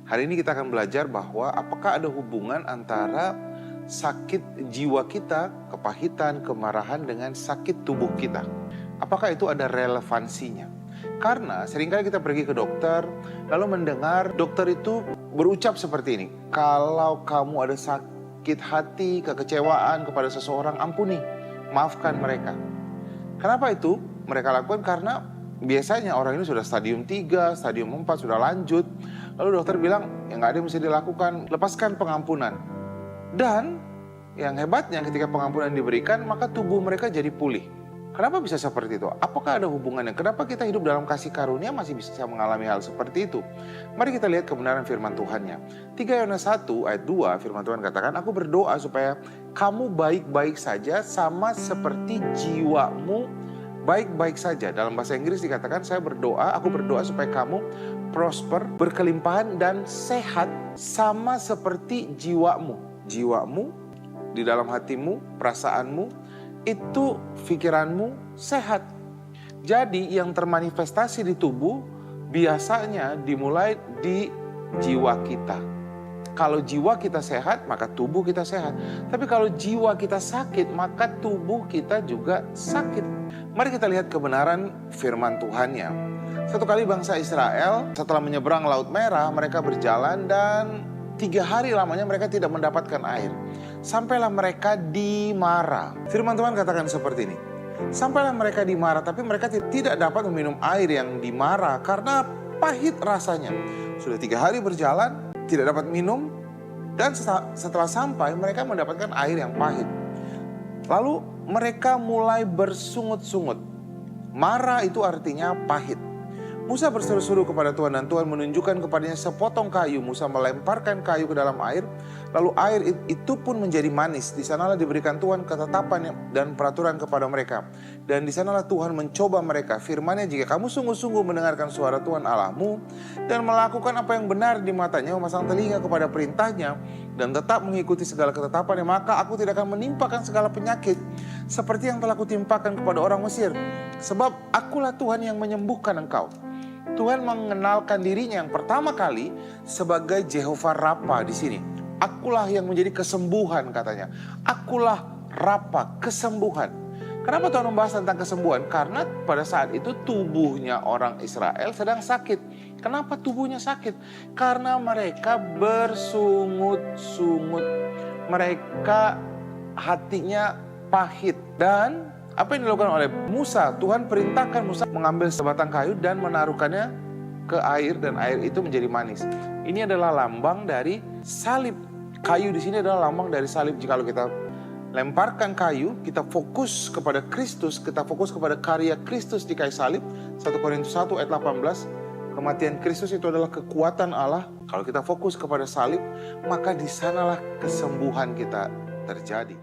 Hari ini kita akan belajar bahwa apakah ada hubungan antara sakit jiwa kita, kepahitan, kemarahan dengan sakit tubuh kita. Apakah itu ada relevansinya? Karena seringkali kita pergi ke dokter, lalu mendengar dokter itu berucap seperti ini. Kalau kamu ada sakit hati, kekecewaan kepada seseorang, ampuni, maafkan mereka. Kenapa itu mereka lakukan? Karena biasanya orang ini sudah stadium 3, stadium 4, sudah lanjut. Lalu dokter bilang, ya nggak ada yang bisa dilakukan, lepaskan pengampunan. Dan yang hebatnya ketika pengampunan diberikan, maka tubuh mereka jadi pulih. Kenapa bisa seperti itu? Apakah ada hubungannya? Kenapa kita hidup dalam kasih karunia masih bisa mengalami hal seperti itu? Mari kita lihat kebenaran firman Tuhannya. 3 Yohanes 1 ayat 2 firman Tuhan katakan, aku berdoa supaya kamu baik-baik saja sama seperti jiwamu baik-baik saja. Dalam bahasa Inggris dikatakan, aku berdoa supaya kamu prosper, berkelimpahan dan sehat sama seperti jiwamu. Jiwamu, di dalam hatimu, perasaanmu, itu pikiranmu sehat. Jadi yang termanifestasi di tubuh biasanya dimulai di jiwa kita. Kalau jiwa kita sehat, maka tubuh kita sehat. Tapi kalau jiwa kita sakit, maka tubuh kita juga sakit. Mari kita lihat kebenaran firman Tuhannya. Satu kali bangsa Israel setelah menyeberang Laut Merah, mereka berjalan dan 3 hari lamanya mereka tidak mendapatkan air. Sampailah mereka di Mara. Firman Tuhan katakan seperti ini. Sampailah mereka di Mara, tapi mereka tidak dapat meminum air yang di Mara karena pahit rasanya. Sudah 3 hari berjalan, tidak dapat minum, dan setelah sampai mereka mendapatkan air yang pahit. Lalu mereka mulai bersungut-sungut. Mara itu artinya pahit. Musa berseru-seru kepada Tuhan dan Tuhan menunjukkan kepadanya sepotong kayu. Musa melemparkan kayu ke dalam air, lalu air itu pun menjadi manis. Di sanalah diberikan Tuhan ketetapan dan peraturan kepada mereka. Dan di sanalah Tuhan mencoba mereka. Firman-Nya, jika kamu sungguh-sungguh mendengarkan suara Tuhan Allahmu dan melakukan apa yang benar di matanya, memasang telinga kepada perintahnya dan tetap mengikuti segala ketetapannya, maka aku tidak akan menimpakan segala penyakit seperti yang telah kutimpakan kepada orang Mesir. Sebab akulah Tuhan yang menyembuhkan engkau. Tuhan mengenalkan dirinya yang pertama kali sebagai Jehovah Rafa di sini. Akulah yang menjadi kesembuhan katanya. Akulah Rafa, kesembuhan. Kenapa Tuhan membahas tentang kesembuhan? Karena pada saat itu tubuhnya orang Israel sedang sakit. Kenapa tubuhnya sakit? Karena mereka bersungut-sungut. Mereka hatinya pahit. Dan apa yang dilakukan oleh Musa? Tuhan perintahkan Musa mengambil sebatang kayu dan menaruhkannya ke air dan air itu menjadi manis. Ini adalah lambang dari salib. Kayu di sini adalah lambang dari salib. Jika kita lemparkan kayu, kita fokus kepada Kristus, kita fokus kepada karya Kristus di kayu salib. 1 Korintus 1 ayat 18. Kematian Kristus itu adalah kekuatan Allah. Kalau kita fokus kepada salib, maka di sanalah kesembuhan kita terjadi.